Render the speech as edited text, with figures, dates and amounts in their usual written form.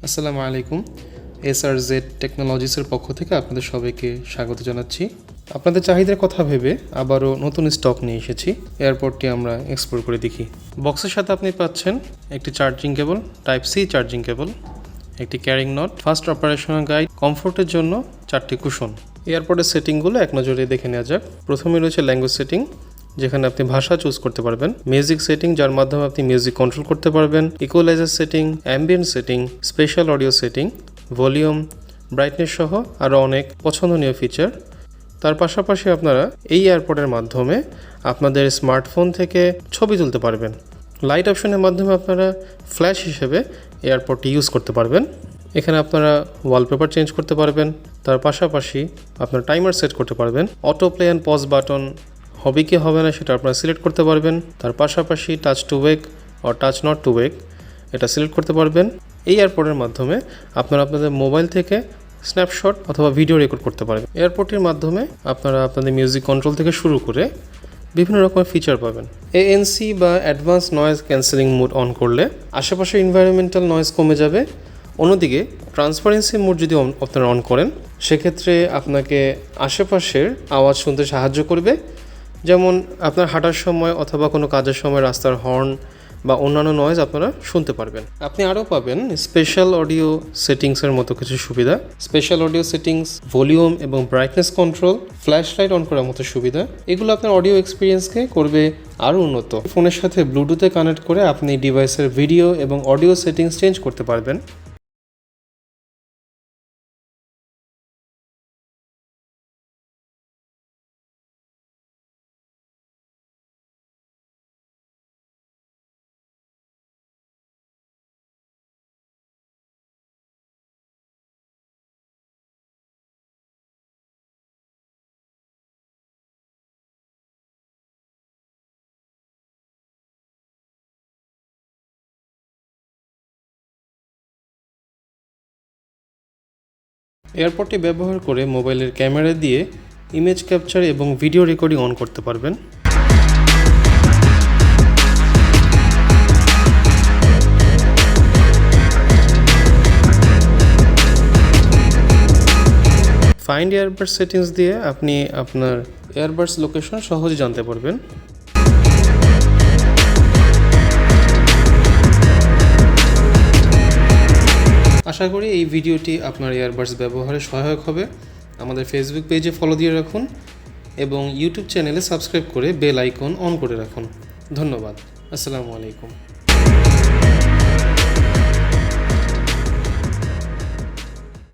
আসসালামু আলাইকুম। SRZ টেকনোলজিসের পক্ষ থেকে আপনাদের সবাইকে স্বাগত জানাচ্ছি। আপনাদের চাহিদার কথা ভেবে আবারও নতুন স্টক নিয়ে এসেছি। এয়ারপডটি আমরা এক্সপ্লোর করে দেখি। বক্সের সাথে আপনি পাচ্ছেন একটি charging cable, type C charging cable, একটি ক্যারিং নট, ফাস্ট অপারেশনাল গাইড, কমফোর্টের জন্য 4টি কুশন। এয়ারপডের সেটিংগুলো এক নজরে দেখে নেওয়া যাক। প্রথমে রয়েছে ল্যাঙ্গুয়েজ সেটিং, যেখানে আপনি ভাষা চুজ করতে পারবেন। মিউজিক সেটিং, যার মাধ্যমে আপনি মিউজিক কন্ট্রোল করতে পারবেন। Equaliser setting, ambient setting, spatial audio setting, volume, brightness সহ আরও অনেক পছন্দনীয় ফিচার। তার পাশাপাশি আপনারা এই এয়ারপডের মাধ্যমে আপনাদের স্মার্টফোন থেকে ছবি তুলতে পারবেন। লাইট অপশনের মাধ্যমে আপনারা ফ্ল্যাশ হিসেবে এয়ারপডটি ইউজ করতে পারবেন। এখানে আপনারা ওয়ালপেপার চেঞ্জ করতে পারবেন। তার পাশাপাশি আপনার টাইমার সেট করতে পারবেন। Auto play and pause button হবে কি হবে না সেটা আপনারা সিলেক্ট করতে পারবেন। তার পাশাপাশি টাচ টু ওয়েক ও টাচ নট টু ওয়েক এটা সিলেক্ট করতে পারবেন। এই এয়ারপডের মাধ্যমে আপনারা আপনাদের মোবাইল থেকে স্ন্যাপশট অথবা ভিডিও রেকর্ড করতে পারবেন। এয়ারপডটির মাধ্যমে আপনারা আপনাদের মিউজিক কন্ট্রোল থেকে শুরু করে বিভিন্ন রকমের ফিচার পাবেন। ANC বা advance noise cancelling mode on করলে আশেপাশে এনভায়রনমেন্টাল নয়েজ কমে যাবে। অন্যদিকে ট্রান্সপারেন্সি মোড যদি আপনারা অন করেন, সেক্ষেত্রে আপনাকে আশেপাশের আওয়াজ শুনতে সাহায্য করবে। যেমন আপনার হাঁটার সময় অথবা কোনো কাজের সময় রাস্তার হর্ন বা অন্যান্য নয়েজ আপনারা শুনতে পারবেন। আপনি আরও পাবেন স্পেশাল অডিও সেটিংসের মতো কিছু সুবিধা। স্পেশাল অডিও সেটিংস, ভলিউম এবং brightness control, flash light on করার মতো সুবিধা। এগুলো আপনার অডিও এক্সপিরিয়েন্সকে করবে আরও উন্নত। ফোনের সাথে ব্লুটুথে কানেক্ট করে আপনি ডিভাইসের ভিডিও এবং অডিও সেটিংস চেঞ্জ করতে পারবেন। এয়ারপডটি ব্যবহার করে মোবাইলের ক্যামেরা দিয়ে ইমেজ ক্যাপচার এবং ভিডিও রেকর্ডিং অন করতে পারবেন। ফাইন্ড এয়ারবাডস সেটিংস দিয়ে আপনি আপনার এয়ারবাডস লোকেশন সহজে জানতে পারবেন। আশা করি এই ভিডিওটি আপনার এয়ারবাডস ব্যবহারে সহায়ক হবে। আমাদের ফেসবুক পেজে ফলো দিয়ে রাখুন এবং ইউটিউব চ্যানেলে সাবস্ক্রাইব করে বেল আইকন অন করে রাখুন। ধন্যবাদ। আসসালামু আলাইকুম।